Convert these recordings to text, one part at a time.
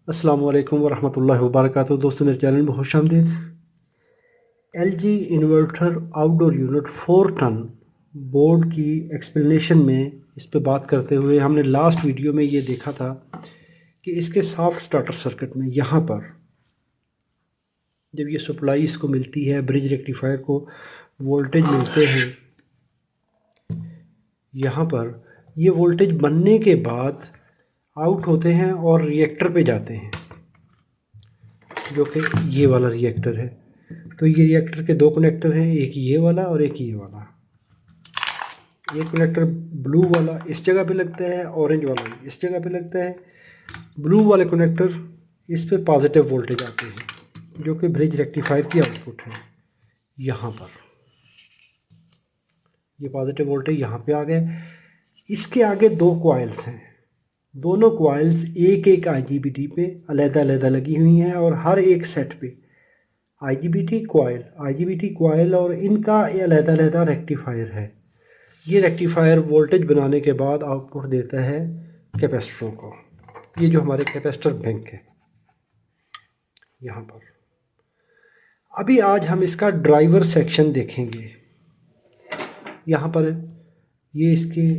अस्सलाम वालेकुम वरहमतुल्लाहि वबरकातुहू। दोस्तों, मेरे चैनल में खुश आमदीद। LG inverter outdoor unit 4 ton board की एक्सप्लेनेशन में इस पे बात करते हुए हमने लास्ट वीडियो में ये देखा था कि इसके सॉफ्ट स्टार्टर सर्किट में यहाँ पर जब ये सप्लाई इसको मिलती है, ब्रिज रेक्टिफायर को वोल्टेज मिलते हैं, यहाँ पर ये वोल्टेज बनने के बाद आउट होते हैं और रिएक्टर पे जाते हैं, जो कि ये वाला रिएक्टर है। तो ये रिएक्टर के दो कनेक्टर हैं, एक ये वाला और एक ये वाला। एक कनेक्टर ब्लू वाला इस जगह पे लगता है, ऑरेंज वाला इस जगह पे लगता है। ब्लू वाले कनेक्टर इस पे पॉजिटिव वोल्टेज आते हैं, जो कि ब्रिज रेक्टिफायर की आउटपुट है। यहाँ पर ये पॉजिटिव वोल्टेज यहाँ पे आ गए। इसके आगे दो कॉइल्स हैं, दोनों कॉइल्स एक एक आईजीबीटी पे अलग-अलग लगी हुई हैं और हर एक सेट पे आईजीबीटी कॉइल और इनका अलग-अलग रेक्टिफायर है। ये रेक्टिफायर वोल्टेज बनाने के बाद आउटपुट देता है कैपेसिटरों को। ये जो हमारे कैपेसिटर बैंक है यहाँ पर। अभी आज हम इसका ड्राइवर सेक्शन देखेंगे। यहाँ पर ये इसके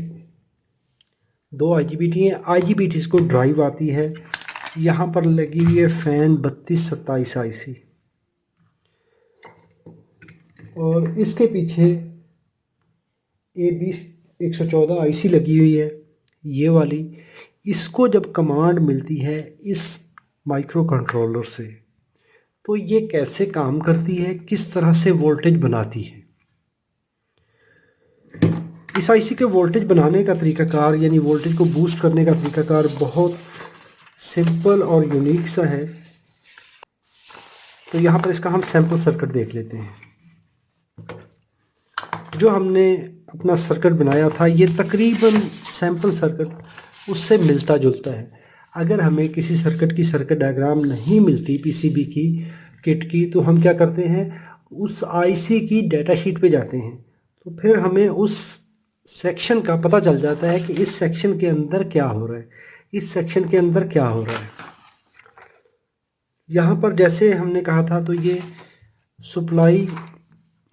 दो आईजीबीटी हैं, आईजीबीटी को ड्राइव आती है। यहाँ पर लगी हुई है फैन 3227 आईसी और इसके पीछे A20114 आईसी लगी हुई है, ये वाली। इसको जब कमांड मिलती है इस माइक्रो कंट्रोलर से, तो ये कैसे काम करती है, किस तरह से वोल्टेज बनाती है। इस आईसी के वोल्टेज बनाने का तरीकाकार, यानी वोल्टेज को बूस्ट करने का तरीकाकार बहुत सिंपल और यूनिक सा है। तो यहाँ पर इसका हम सैंपल सर्किट देख लेते हैं। जो हमने अपना सर्किट बनाया था, ये तकरीबन सैंपल सर्किट उससे मिलता जुलता है। अगर हमें किसी सर्किट की सर्किट डायग्राम नहीं मिलती पीसीबी की किट की, तो हम क्या करते हैं, उस आईसी की डाटा शीट पे जाते हैं। तो फिर हमें उस सेक्शन का पता चल जाता है कि इस सेक्शन के अंदर क्या हो रहा है, इस सेक्शन के अंदर क्या हो रहा है। यहाँ पर जैसे हमने कहा था, तो ये सप्लाई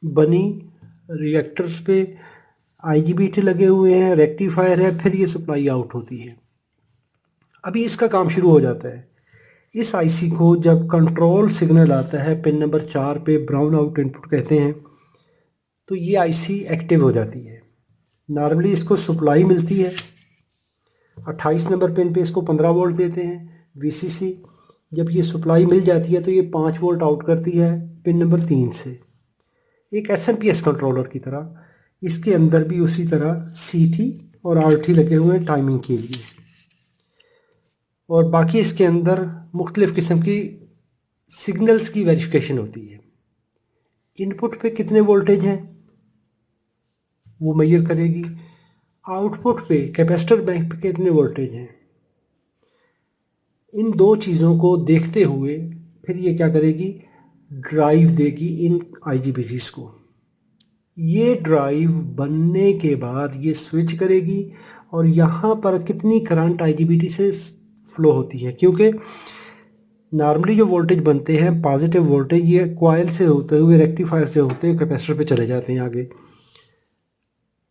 बनी, रिएक्टर्स पे आईजीबीटी लगे हुए हैं, रेक्टिफायर है, फिर ये सप्लाई आउट होती है। अभी इसका काम शुरू हो जाता है। इस आईसी को जब कंट्रोल सिग्नल आता है पिन नंबर 4 पे, ब्राउन आउट इनपुट कहते हैं, तो ये आईसी एक्टिव हो जाती है। नॉर्मली इसको सप्लाई मिलती है 28 नंबर पिन पे, इसको 15 वोल्ट देते हैं वीसीसी। जब ये सप्लाई मिल जाती है तो ये 5 वोल्ट आउट करती है पिन नंबर 3 से, एक एसएमपीएस कंट्रोलर की तरह। इसके अंदर भी उसी तरह सीटी और आरटी लगे हुए हैं टाइमिंग के लिए, और बाकी इसके अंदर मुख्तलिफ़ किस्म की सिग्नल्स की वेरिफिकेशन होती है। इनपुट पे कितने वोल्टेज हैं वो मेजर करेगी, आउटपुट पे कैपेसिटर बैंक पे कितने वोल्टेज हैं। इन दो चीज़ों को देखते हुए फिर ये क्या करेगी, ड्राइव देगी इन आईजीबीटीज़ को। ये ड्राइव बनने के बाद ये स्विच करेगी और यहाँ पर कितनी करंट आईजीबीटी से फ्लो होती है, क्योंकि नॉर्मली जो वोल्टेज बनते हैं पॉजिटिव वोल्टेज, ये कॉइल से होते हुए रेक्टिफायर से होते हुए कैपेसिटर पे चले जाते हैं आगे।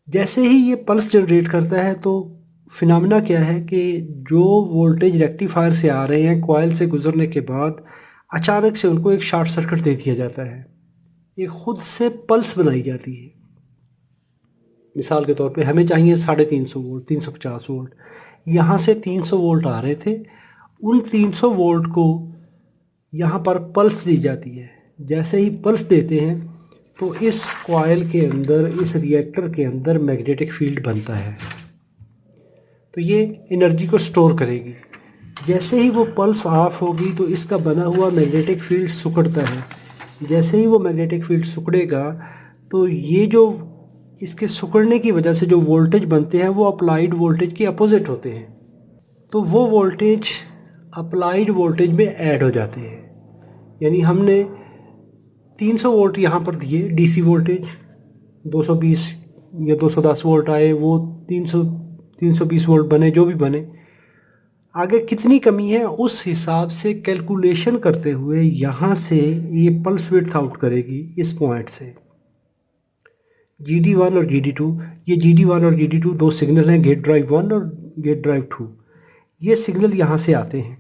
जैसे ही ये पल्स जनरेट करता है, तो फिनोमेना क्या है कि जो वोल्टेज रेक्टिफायर से आ रहे हैं कॉइल से गुजरने के बाद अचानक से उनको एक शॉर्ट सर्किट दे दिया जाता है, एक खुद से पल्स बनाई जाती है। मिसाल के तौर पे हमें चाहिए 350 वोल्ट, 350 वोल्ट, यहाँ से 300 वोल्ट आ रहे थे, उन 300 वोल्ट को यहाँ पर पल्स दी जाती है। जैसे ही पल्स देते हैं तो इस कॉइल के अंदर, इस रिएक्टर के अंदर मैग्नेटिक फील्ड बनता है, तो ये एनर्जी को स्टोर करेगी। जैसे ही वो पल्स ऑफ होगी तो इसका बना हुआ मैग्नेटिक फील्ड सिकुड़ता है। जैसे ही वो मैग्नेटिक फील्ड सिकुड़ेगा, तो ये जो इसके सिकुड़ने की वजह से जो वोल्टेज बनते हैं वो अप्लाइड वोल्टेज के अपोजिट होते हैं, तो वो वोल्टेज अप्लाइड वोल्टेज में ऐड हो जाते हैं। यानी हमने 300 वोल्ट यहाँ पर दिए डीसी वोल्टेज, 220 या 210 वोल्ट आए, वो 320 वोल्ट बने, जो भी बने। आगे कितनी कमी है उस हिसाब से कैलकुलेशन करते हुए यहाँ से ये पल्स विड्थ आउट करेगी इस पॉइंट से। GD1 और GD2, ये GD1 और GD2 दो सिग्नल हैं, गेट ड्राइव 1 और गेट ड्राइव 2। ये सिग्नल यहाँ से आते हैं।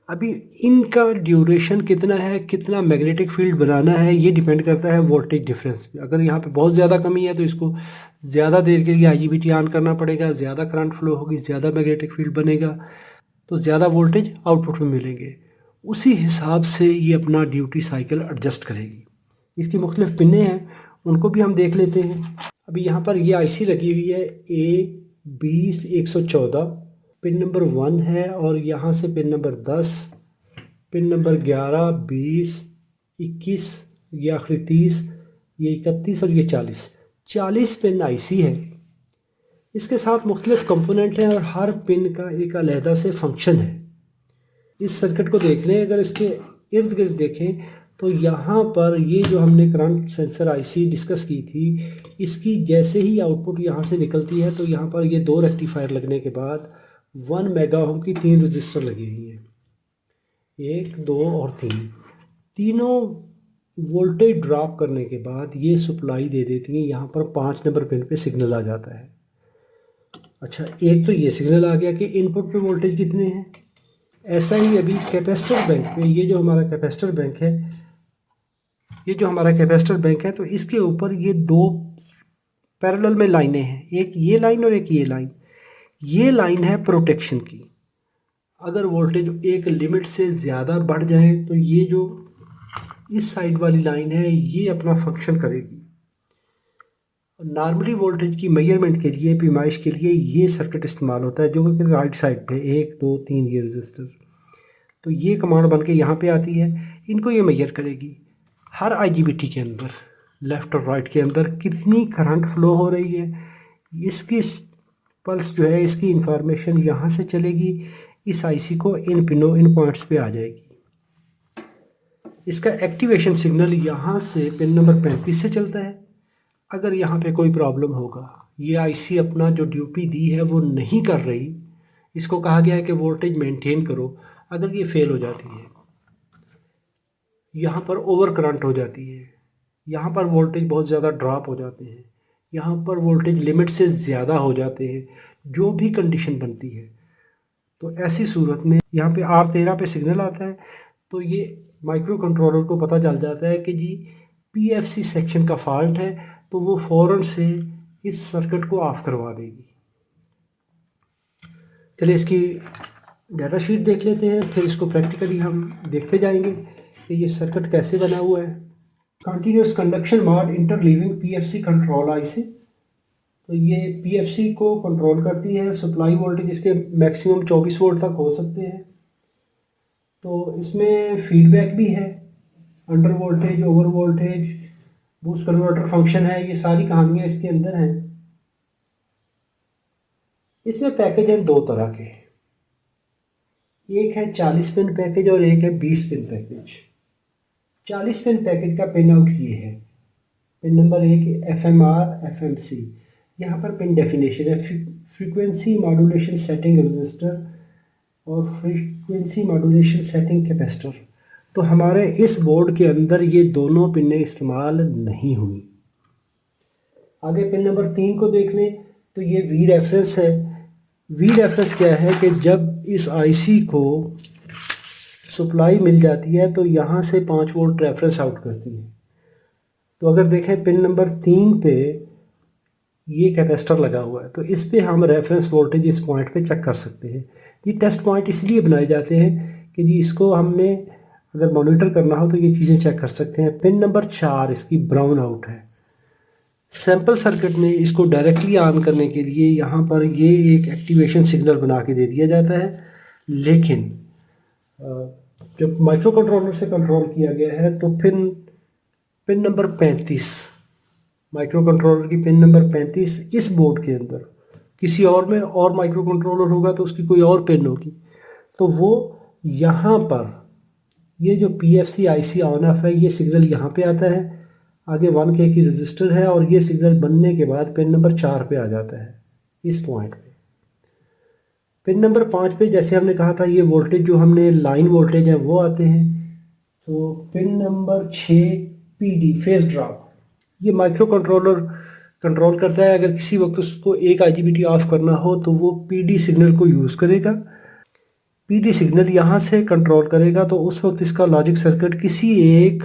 अभी इनका ड्यूरेशन कितना है, कितना मैग्नेटिक फील्ड बनाना है, ये डिपेंड करता है वोल्टेज डिफरेंस पे। अगर यहाँ पे बहुत ज़्यादा कमी है तो इसको ज़्यादा देर के लिए IGBT ऑन करना पड़ेगा, ज़्यादा करंट फ्लो होगी, ज़्यादा मैग्नेटिक फील्ड बनेगा, तो ज़्यादा वोल्टेज आउटपुट में मिलेंगे। उसी हिसाब से ये अपना ड्यूटी साइकिल एडजस्ट करेगी। इसकी मुख्तलिफ पिनें हैं, उनको भी हम देख लेते हैं। अभी यहाँ पर ये IC लगी हुई है A20114, पिन नंबर 1 है, और यहाँ से पिन नंबर 10, पिन नंबर 11, 20, 21, ये आखिरी 30, ये 31 और ये 40 पिन IC है। इसके साथ मुख्तलिफ कंपोनेंट हैं और हर पिन का एक अलहदा से फंक्शन है। इस सर्किट को देख लें, अगर इसके इर्द गिर्द देखें तो यहाँ पर ये जो हमने करंट सेंसर IC डिस्कस की थी, इसकी जैसे ही आउटपुट यहाँ से निकलती है तो यहाँ पर ये दो रेक्टिफायर लगने के बाद 1 मेगा ओम की 3 रजिस्टर लगी हुई हैं, 1, 2 और 3। तीनों वोल्टेज ड्रॉप करने के बाद ये सप्लाई दे देती हैं। यहाँ पर 5 नंबर पिन पे सिग्नल आ जाता है। अच्छा, एक तो ये सिग्नल आ गया कि इनपुट पे वोल्टेज कितने हैं। ऐसा ही अभी कैपेसिटर बैंक पे, ये जो हमारा कैपेसिटर बैंक है, तो इसके ऊपर ये दो पैरेलल में लाइनें हैं, एक ये लाइन और एक ये लाइन। ये लाइन है प्रोटेक्शन की। अगर वोल्टेज एक लिमिट से ज़्यादा बढ़ जाए तो ये जो इस साइड वाली लाइन है ये अपना फंक्शन करेगी। नॉर्मली वोल्टेज की मेजरमेंट के लिए, पैमाइश के लिए ये सर्किट इस्तेमाल होता है, जो कि राइट साइड पे 1, 2, 3 ये रजिस्टर। तो ये कमांड बन के यहाँ पे आती है, इनको ये मेजर करेगी हर IGBT के अंदर, लेफ़्ट और राइट के अंदर कितनी करंट फ्लो हो रही है। इसकी पल्स जो है, इसकी इंफॉर्मेशन यहाँ से चलेगी, इस IC को इन पॉइंट्स पे आ जाएगी। इसका एक्टिवेशन सिग्नल यहाँ से पिन नंबर 35 से चलता है। अगर यहाँ पे कोई प्रॉब्लम होगा, ये IC अपना जो ड्यूटी दी है वो नहीं कर रही, इसको कहा गया है कि वोल्टेज मेंटेन करो, अगर ये फेल हो जाती है, यहाँ पर ओवर करंट हो जाती है, यहाँ पर वोल्टेज बहुत ज़्यादा ड्रॉप हो जाते हैं, यहाँ पर वोल्टेज लिमिट से ज़्यादा हो जाते हैं, जो भी कंडीशन बनती है, तो ऐसी सूरत में यहाँ पे R13 पे सिग्नल आता है। तो ये माइक्रो कंट्रोलर को पता चल जाता है कि जी PFC सेक्शन का फॉल्ट है, तो वो फ़ौरन से इस सर्किट को ऑफ करवा देगी। चलिए इसकी डाटा शीट देख लेते हैं, फिर इसको प्रैक्टिकली हम देखते जाएंगे कि ये सर्किट कैसे बना हुआ है। Continuous conduction mode interleaving PFC control IC, तो ये PFC को कंट्रोल करती है। सप्लाई वोल्टेज इसके मैक्सिमम 24 वोल्ट तक हो सकते हैं। तो इसमें फीडबैक भी है, under voltage, over voltage, boost converter function है, ये सारी कहानियाँ इसके अंदर हैं। इसमें पैकेज हैं दो तरह के, एक है 40 पिन पैकेज और एक है 20 पिन पैकेज। 40 पिन पैकेज का पिन आउट ये है, पिन नंबर 1 FMR FMC। यहाँ पर पिन डेफिनेशन है, फ्रीक्वेंसी मॉड्यूलेशन सेटिंग रजिस्टर और फ्रीक्वेंसी मॉड्यूलेशन सेटिंग कैपेसिटर। तो हमारे इस बोर्ड के अंदर ये दोनों पिनें इस्तेमाल नहीं हुई। आगे पिन नंबर 3 को देख लें तो ये V रेफरेंस है। V रेफरेंस क्या है कि जब इस IC को सप्लाई मिल जाती है तो यहाँ से 5 वोल्ट रेफरेंस आउट करती है। तो अगर देखें पिन नंबर 3 पे ये कैपेसिटर लगा हुआ है, तो इस पे हम रेफरेंस वोल्टेज इस पॉइंट पे चेक कर सकते हैं। ये टेस्ट पॉइंट इसलिए बनाए जाते हैं कि जी इसको हमने अगर मॉनिटर करना हो तो ये चीज़ें चेक कर सकते हैं। पिन नंबर 4 इसकी ब्राउन आउट है। सैम्पल सर्किट में इसको डायरेक्टली ऑन करने के लिए यहाँ पर ये एक एक्टिवेशन सिग्नल बना के दे दिया जाता है, लेकिन जब माइक्रो कंट्रोलर से कंट्रोल किया गया है तो फिर पिन नंबर 35, माइक्रो कंट्रोलर की पिन नंबर 35 इस बोर्ड के अंदर, किसी और में और माइक्रो कंट्रोलर होगा तो उसकी कोई और पिन होगी, तो वो यहाँ पर ये जो PFC IC ऑन ऑफ है, ये सिग्नल यहाँ पे आता है। आगे 1K की रजिस्टर है और ये सिग्नल बनने के बाद पिन नंबर 4 पे आ जाता है, इस पॉइंट पे। पिन नंबर 5 पे जैसे हमने कहा था ये वोल्टेज जो हमने लाइन वोल्टेज है वो आते हैं। तो pin number 6 PD phase drop, ये माइक्रो कंट्रोलर कंट्रोल करता है। अगर किसी वक्त उसको एक IGBT ऑफ करना हो तो वो PD सिग्नल को यूज़ करेगा। PD सिग्नल यहाँ से कंट्रोल करेगा तो उस वक्त इसका लॉजिक सर्किट किसी एक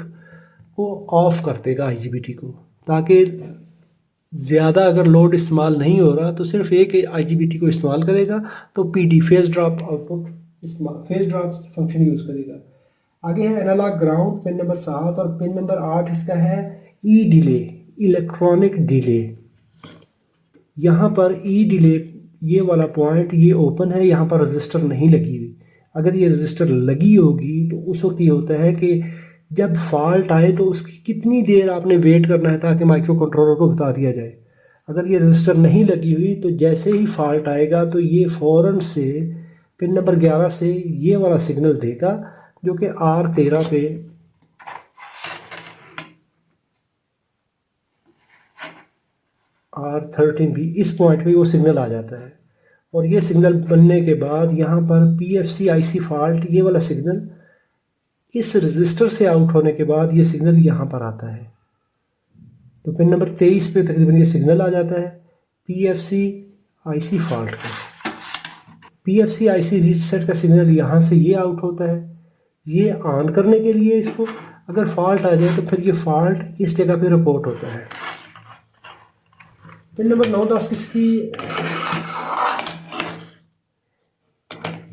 को ऑफ कर देगा IGBT को, ताकि ज़्यादा अगर लोड इस्तेमाल नहीं हो रहा तो सिर्फ एक IGBT को इस्तेमाल करेगा। तो PD फेज ड्रॉप आउटपुट इस्तेमाल, फेज ड्रॉप फंक्शन यूज़ करेगा। आगे है एनालॉग ग्राउंड, पिन नंबर 7, और पिन नंबर 8 इसका है ई डिले, इलेक्ट्रॉनिक डिले। यहाँ पर ई डिले ये वाला पॉइंट ये ओपन है, यहाँ पर रजिस्टर नहीं लगी हुई। अगर ये रजिस्टर लगी होगी तो उस वक्त ये होता है कि जब फॉल्ट आए तो उसकी कितनी देर आपने वेट करना है ताकि माइक्रो कंट्रोलर को बता दिया जाए। अगर ये रजिस्टर नहीं लगी हुई तो जैसे ही फॉल्ट आएगा तो ये फ़ौरन से पिन नंबर 11 से ये वाला सिग्नल देगा, जो कि R13 पे R13 भी इस पॉइंट पे वो सिग्नल आ जाता है। और ये सिग्नल बनने के बाद यहाँ पर PFC IC फॉल्ट, ये वाला सिग्नल इस रजिस्टर से आउट होने के बाद ये सिग्नल यहाँ पर आता है। तो पिन नंबर 23 पे तकरीबन ये सिग्नल आ जाता है PFC IC फॉल्ट का। PFC IC रीसेट का सिग्नल यहाँ से ये आउट होता है। ये ऑन करने के लिए इसको अगर फॉल्ट आ जाए तो फिर ये फॉल्ट इस जगह पे रिपोर्ट होता है। पिन नंबर 9, 10 इसकी,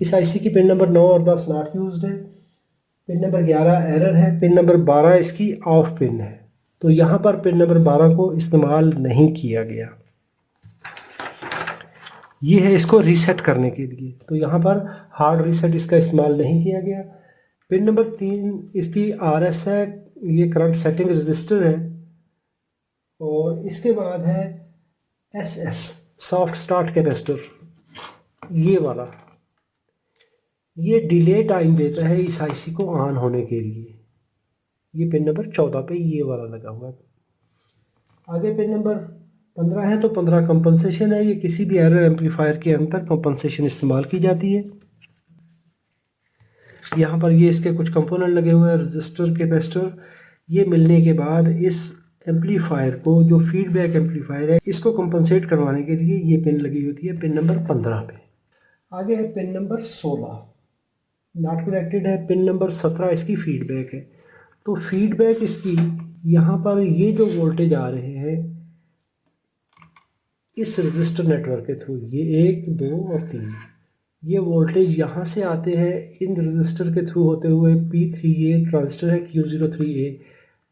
इस IC की पिन नंबर 9 और 10 नॉट यूज्ड है। पिन नंबर 11 एरर है। पिन नंबर 12 इसकी ऑफ पिन है। तो यहाँ पर पिन नंबर 12 को इस्तेमाल नहीं किया गया। ये है इसको रीसेट करने के लिए, तो यहाँ पर हार्ड रीसेट इसका इस्तेमाल नहीं किया गया। पिन नंबर 3 इसकी RS है, ये करंट सेटिंग रजिस्टर है। और इसके बाद है SS सॉफ्ट स्टार्ट कैपेसिटर, ये वाला, ये डिले टाइम देता है इस IC को ऑन होने के लिए। ये पिन नंबर 14 पे ये वाला लगा हुआ है। आगे पिन नंबर 15 है, तो 15 कंपनसेशन है। ये किसी भी एरर एम्पलीफायर के अंदर कंपनसेशन इस्तेमाल की जाती है। यहाँ पर ये इसके कुछ कंपोनेंट लगे हुए हैं, रजिस्टर, कैपेसिटर। ये मिलने के बाद इस एम्पलीफायर को, जो फीडबैक एम्पलीफायर है, इसको कंपनसेट करवाने के लिए ये पिन लगी होती है पिन नंबर 15 पे। आगे है पिन नंबर 16, नॉट कनेक्टेड है। पिन नंबर 17 इसकी फीडबैक है। तो फीडबैक इसकी, यहाँ पर ये जो वोल्टेज आ रहे हैं इस रजिस्टर नेटवर्क के थ्रू, ये 1, 2 और 3, ये वोल्टेज यहाँ से आते हैं इन रजिस्टर के थ्रू होते हुए P3A ट्रांजिस्टर है Q03A।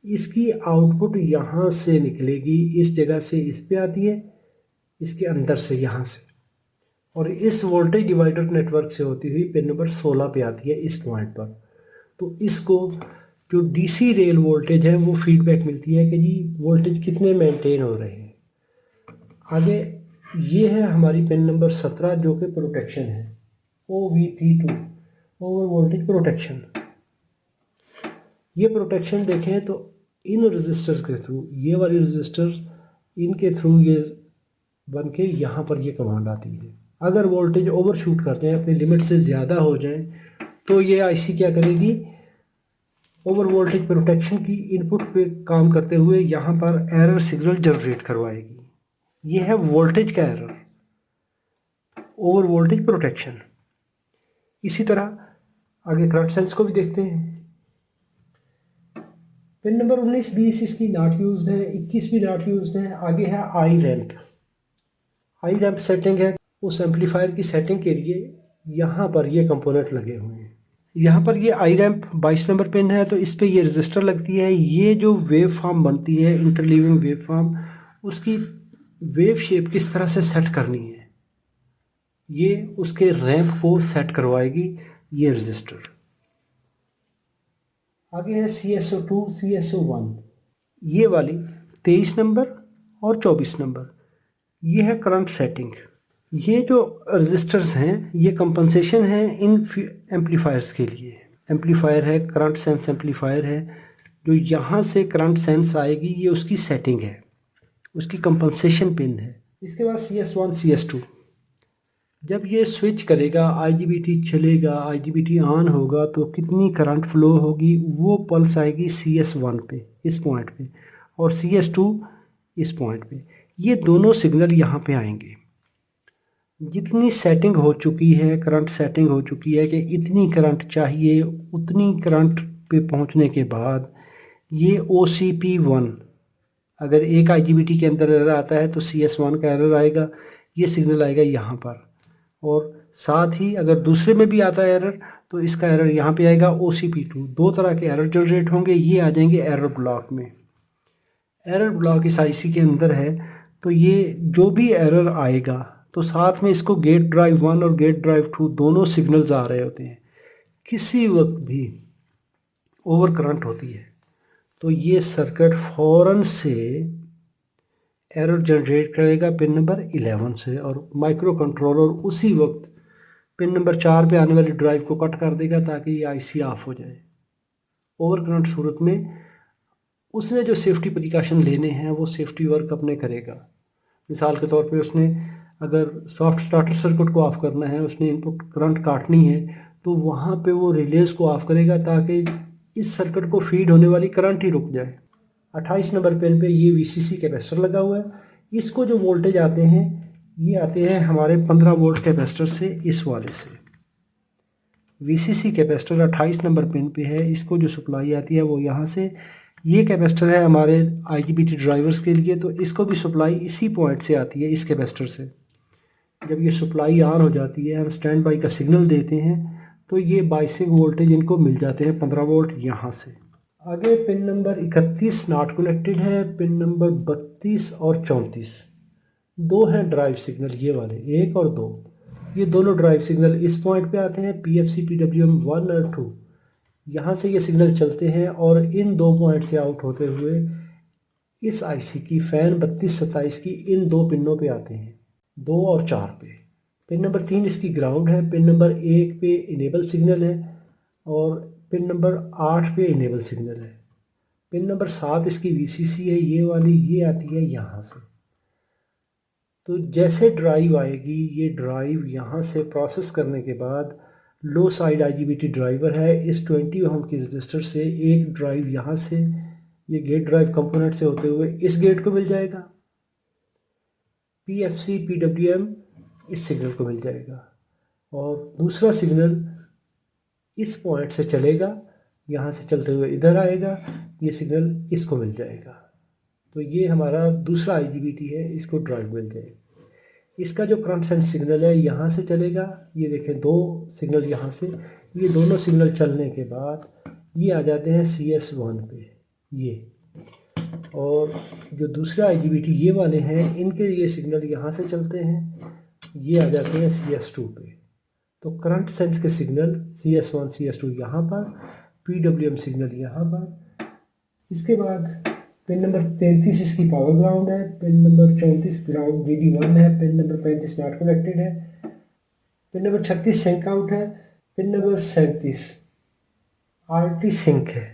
इसकी आउटपुट यहाँ से निकलेगी, इस जगह से इस पे आती है, इसके अंदर से यहाँ से, और इस वोल्टेज डिवाइडर नेटवर्क से होती हुई पिन नंबर 16 पे आती है इस पॉइंट पर। तो इसको जो DC रेल वोल्टेज है वो फीडबैक मिलती है कि जी वोल्टेज कितने मेंटेन हो रहे हैं। आगे ये है हमारी पिन नंबर 17 जो कि प्रोटेक्शन है, OVP2, ओवर वोल्टेज प्रोटेक्शन। ये प्रोटेक्शन देखें तो इन रजिस्टर्स के थ्रू, ये वाली रजिस्टर, इनके थ्रू ये बन के यहाँ पर ये कमांड आती है। अगर वोल्टेज ओवर शूट करते हैं, अपनी लिमिट से ज़्यादा हो जाए, तो ये IC क्या करेगी, ओवर वोल्टेज प्रोटेक्शन की इनपुट पे काम करते हुए यहाँ पर एरर सिग्नल जनरेट करवाएगी। ये है वोल्टेज का एरर, ओवर वोल्टेज प्रोटेक्शन। इसी तरह आगे करंट सेंस को भी देखते हैं। पिन नंबर 19, 20 इसकी नॉट यूज्ड है, 21 भी नॉट यूज्ड है। आगे है आई रैंप सेटिंग है। उस एम्पलीफायर की सेटिंग के लिए यहाँ पर ये कंपोनेंट लगे हुए हैं। यहाँ पर ये आई रैंप 22 नंबर पिन है, तो इस पर ये रजिस्टर लगती है। ये जो वेव फॉर्म बनती है, इंटरलीविंग वेव फॉर्म, उसकी वेव शेप किस तरह से सेट करनी है, ये उसके रैंप को सेट करवाएगी ये रजिस्टर। आगे है CSO2, CSO1, ये वाली 23 नंबर और 24 नंबर, ये है करंट सेटिंग। ये जो रजिस्टर्स हैं ये कंपनसेशन है इन एम्पलीफायर्स के लिए। एम्पलीफायर है, करंट सेंस एम्पलीफायर है, जो यहाँ से करंट सेंस आएगी ये उसकी सेटिंग है, उसकी कंपनसेशन पिन है। इसके बाद CS1, CS2, जब ये स्विच करेगा, आईजीबीटी चलेगा, आईजीबीटी ऑन होगा, तो कितनी करंट फ्लो होगी वो पल्स आएगी CS1 पे, इस पॉइंट पे, और CS2 इस पॉइंट पे। ये दोनों सिग्नल यहाँ पे आएंगे। जितनी सेटिंग हो चुकी है, करंट सेटिंग हो चुकी है कि इतनी करंट चाहिए, उतनी करंट पे पहुँचने के बाद ये OCP1, अगर एक IGBT के अंदर एरर आता है तो CS1 का एरर आएगा, ये सिग्नल आएगा यहाँ पर। और साथ ही अगर दूसरे में भी आता है एरर तो इसका एरर यहाँ पे आएगा OCP2। दो तरह के एरर जनरेट होंगे, ये आ जाएंगे एरर ब्लॉक में। एरर ब्लॉक इस IC के अंदर है, तो ये जो भी एरर आएगा तो साथ में इसको गेट ड्राइव 1 और गेट ड्राइव 2 दोनों सिग्नल्स आ रहे होते हैं। किसी वक्त भी ओवर करंट होती है तो ये सर्किट फ़ौरन से एरर जनरेट करेगा पिन नंबर 11 से, और माइक्रो कंट्रोलर उसी वक्त पिन नंबर 4 पे आने वाली ड्राइव को कट कर देगा ताकि ये IC ऑफ हो जाए। ओवर करंट सूरत में उसने जो सेफ्टी प्रिकॉशन लेने हैं वो सेफ्टी वर्क अपने करेगा। मिसाल के तौर पे उसने अगर सॉफ्ट स्टार्टर सर्किट को ऑफ़ करना है, उसने इनपुट करंट काटनी है, तो वहाँ पे वो रिलेज़ को ऑफ़ करेगा ताकि इस सर्किट को फीड होने वाली करंट ही रुक जाए। 28 नंबर पिन पे ये VCC कैपेसिटर लगा हुआ है। इसको जो वोल्टेज आते हैं ये आते हैं हमारे 15 वोल्ट कैपेसिटर से, इस वाले से। VCC कैपेसिटर 28 नंबर पिन पे है, इसको जो सप्लाई आती है वो यहाँ से। ये कैपेसिटर है हमारे IGBT ड्राइवर्स के लिए, तो इसको भी सप्लाई इसी पॉइंट से आती है, इस कैपेसिटर से। जब ये सप्लाई ऑन हो जाती है, हम स्टैंड बाई का सिग्नल देते हैं, तो ये बाइसिंग वोल्टेज इनको मिल जाते हैं 15 वोल्ट यहाँ से। आगे पिन नंबर 31 नॉट कनेक्टेड है, पिन नंबर 32 और 34 दो हैं ड्राइव सिग्नल, ये वाले 1 और 2। ये दोनों ड्राइव सिग्नल इस पॉइंट पे आते हैं, PFC PWM 1 और 2। यहाँ से ये सिग्नल चलते हैं और इन दो पॉइंट से आउट होते हुए इस IC की फैन 32-27 की इन दो पिनों पे आते हैं, 2 और 4 पे। पिन नंबर 3 इसकी ग्राउंड है, पिन नंबर 1 पे इनेबल सिग्नल है, और पिन नंबर 8 पे इनेबल सिग्नल है। पिन नंबर 7 इसकी VCC है, ये वाली, ये आती है यहाँ से। तो जैसे ड्राइव आएगी, ये ड्राइव यहाँ से प्रोसेस करने के बाद लो साइड IGBT ड्राइवर है, इस 20 ओम की रजिस्टर से एक ड्राइव यहाँ से, ये गेट ड्राइव कंपोनेंट से होते हुए इस गेट को मिल जाएगा। PFC PWM इस सिग्नल को मिल जाएगा, और दूसरा सिग्नल इस पॉइंट से चलेगा, यहाँ से चलते हुए इधर आएगा, ये सिग्नल इसको मिल जाएगा। तो ये हमारा दूसरा IGBT है, इसको ड्राइव मिल जाएगी। इसका जो करंट सेंस सिग्नल है यहाँ से चलेगा, ये देखें दो सिग्नल यहाँ से, ये दोनों सिग्नल चलने के बाद ये आ जाते हैं CS1 पे ये, और जो दूसरा IGBT ये वाले हैं, इनके ये सिग्नल यहाँ से चलते हैं, ये आ जाते हैं CS2 पे। तो करंट सेंस के सिग्नल CS1 CS2 यहाँ पर, PWM सिग्नल यहाँ पर। इसके बाद पिन नंबर 33 इसकी पावर ग्राउंड है, पिन नंबर 34 ग्राउंड DD1 है, पिन नंबर 35 नॉट कनेक्टेड है, पिन नंबर 36 सिंक आउट है, पिन नंबर 37 RT सिंक है,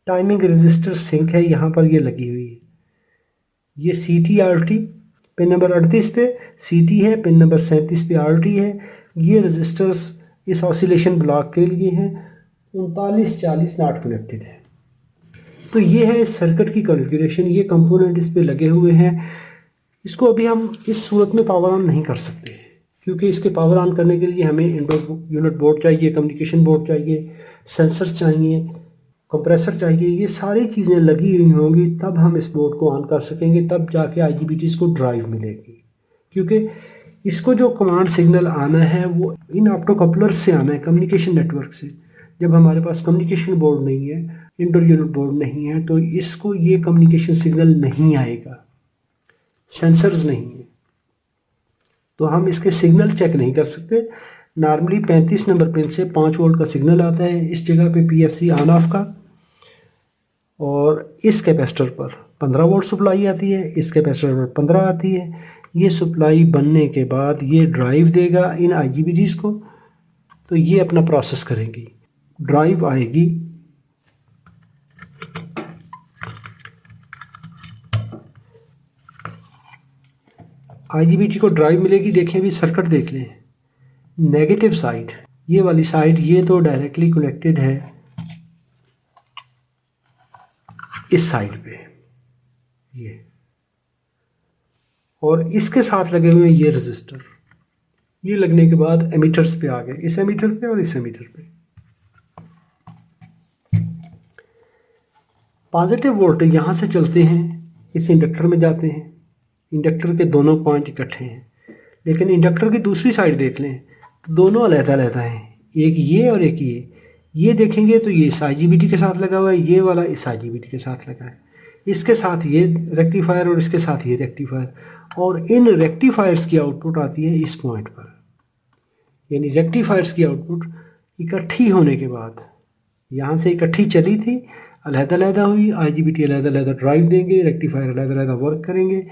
टाइमिंग रजिस्टर सिंक है, यहाँ पर ये लगी हुई है। ये CT RT पिन नंबर 38 पे CT है, पिन नंबर 37 पे RT है। ये रजिस्टर्स इस ऑसिलेशन ब्लॉक के लिए हैं। 3940 नॉट कनेक्टेड है। तो ये है इस सर्किट की कॉन्फ़िगरेशन, ये कंपोनेंट इस पे लगे हुए हैं। इसको अभी हम इस सूरत में पावर ऑन नहीं कर सकते, क्योंकि इसके पावर ऑन करने के लिए हमें इंडोर यूनिट बोर्ड चाहिए, कम्युनिकेशन बोर्ड चाहिए, सेंसर चाहिए, कंप्रेसर चाहिए। ये सारी चीज़ें लगी हुई होंगी, तब हम इस बोर्ड को ऑन कर सकेंगे, तब जाके IGBTs को ड्राइव मिलेगी। क्योंकि इसको जो कमांड सिग्नल आना है वो इन ऑप्टो कपलर से आना है, कम्युनिकेशन नेटवर्क से। जब हमारे पास कम्युनिकेशन बोर्ड नहीं है, इंडोर यूनिट बोर्ड नहीं है, तो इसको ये कम्युनिकेशन सिग्नल नहीं आएगा, सेंसर्स नहीं है, तो हम इसके सिग्नल चेक नहीं कर सकते। नॉर्मली 35 नंबर पिन से 5 वोल्ट का सिग्नल आता है इस जगह पे PFC ऑन ऑफ का, और इस कैपेसिटर पर 15 वोल्ट सप्लाई आती है, इस कैपेसिटर पर 15 आती है। ये सप्लाई बनने के बाद ये ड्राइव देगा इन IGBTs को, तो ये अपना प्रोसेस करेंगी। ड्राइव आएगी, आईजीबीटी को ड्राइव मिलेगी। देखें अभी सर्किट देख लें, नेगेटिव साइड ये वाली साइड ये तो डायरेक्टली कनेक्टेड है इस साइड पे ये, और इसके साथ लगे हुए ये रजिस्टर। ये लगने के बाद एमीटर्स पे आ गए, इस एमीटर पे और इस एमीटर पे। पॉजिटिव वोल्टेज यहाँ से चलते हैं, इस इंडक्टर में जाते हैं। इंडक्टर के दोनों पॉइंट इकट्ठे हैं, लेकिन इंडक्टर की दूसरी साइड देख लें तो दोनों अलग-अलग हैं, एक ये और एक ये देखेंगे तो ये इस आईजीबीटी के साथ लगा हुआ है, ये वाला इस आईजीबीटी के साथ लगा है, इसके साथ ये रेक्टिफायर और इसके साथ ये रेक्टिफायर, और इन रेक्टिफायर्स की आउटपुट आती है इस पॉइंट पर। यानी रेक्टिफायर्स की आउटपुट इकट्ठी होने के बाद, यहाँ से इकट्ठी चली थी, अलग-अलग हुई, आईजीबीटी अलग-अलग ड्राइव देंगे, रेक्टिफायर अलग-अलग वर्क करेंगे,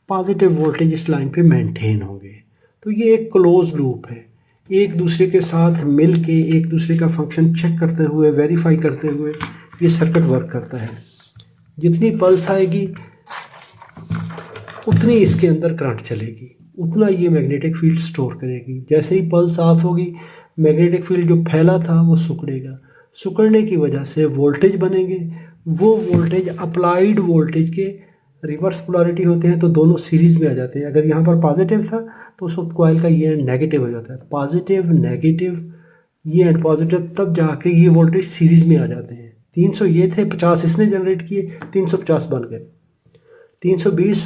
पॉजिटिव वोल्टेज इस लाइन पे मेंटेन होंगे। तो ये एक क्लोज लूप है, एक दूसरे के साथ मिल के एक दूसरे का फंक्शन चेक करते हुए, वेरीफाई करते हुए ये सर्किट वर्क करता है। जितनी पल्स आएगी उतनी इसके अंदर करंट चलेगी, उतना ये मैग्नेटिक फील्ड स्टोर करेगी। जैसे ही पल्स ऑफ होगी, मैग्नेटिक फील्ड जो फैला था वो सिकुड़ेगा, सिकुड़ने की वजह से वोल्टेज बनेंगे। वो वोल्टेज अप्लाइड वोल्टेज के रिवर्स पोलैरिटी होते हैं, तो दोनों सीरीज़ में आ जाते हैं। अगर यहाँ पर पॉजिटिव था तो उस वक्त कॉइल का ये एंड नेगेटिव हो जाता है, पॉजिटिव नेगेटिव ये एंड पॉजिटिव, तब जाके ये वोल्टेज सीरीज़ में आ जाते हैं। 300 ये थे, 50 इसने जनरेट किए, 350 बन गए। 320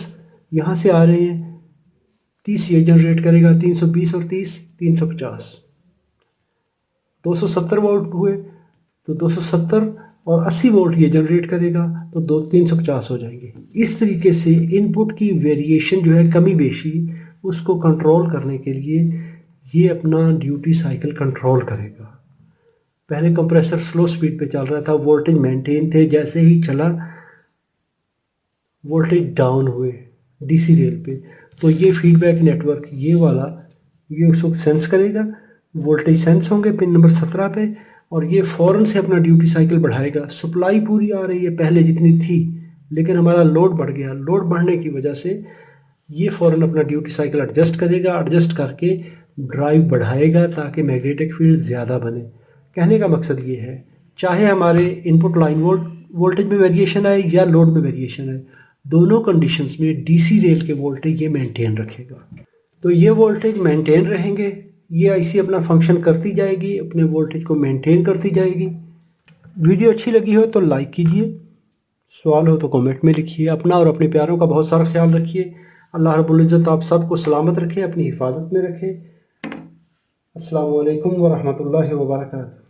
यहाँ से आ रहे हैं, 30 ये जनरेट करेगा, 320 और 30 350, 270 वोल्ट हुए तो 270 और 80 वोल्ट ये जनरेट करेगा तो 350 हो जाएंगे। इस तरीके से इनपुट की वेरिएशन जो है कमी बेशी, उसको कंट्रोल करने के लिए ये अपना ड्यूटी साइकिल कंट्रोल करेगा। पहले कंप्रेसर स्लो स्पीड पे चल रहा था, वोल्टेज मेंटेन थे, जैसे ही चला वोल्टेज डाउन हुए डीसी रेल पे, तो ये फीडबैक नेटवर्क ये वाला ये उसको सेंस करेगा, वोल्टेज सेंस होंगे पिन नंबर 17 पे, और ये फ़ौरन से अपना ड्यूटी साइकिल बढ़ाएगा। सप्लाई पूरी आ रही है पहले जितनी थी, लेकिन हमारा लोड बढ़ गया, लोड बढ़ने की वजह से ये फ़ौरन अपना ड्यूटी साइकिल एडजस्ट करेगा, एडजस्ट करके ड्राइव बढ़ाएगा ताकि मैग्नेटिक फील्ड ज़्यादा बने। कहने का मकसद ये है, चाहे हमारे इनपुट लाइन वोल्टेज में वेरिएशन आए या लोड में वेरिएशन आए, दोनों कंडीशंस में डीसी रेल के वोल्टेज ये मेंटेन रखेगा। तो ये वोल्टेज मेंटेन रहेंगे, ये आईसी अपना फंक्शन करती जाएगी, अपने वोल्टेज को मेंटेन करती जाएगी। वीडियो अच्छी लगी हो तो लाइक कीजिए, सवाल हो तो कमेंट में लिखिए। अपना और अपने प्यारों का बहुत सारा ख्याल रखिए। अल्लाह रब्बुल इज़्ज़त आप सबको सलामत रखे, अपनी हिफाजत में रखे। अस्सलामु अलैकुम व रहमतुल्लाहि व बरकातहू।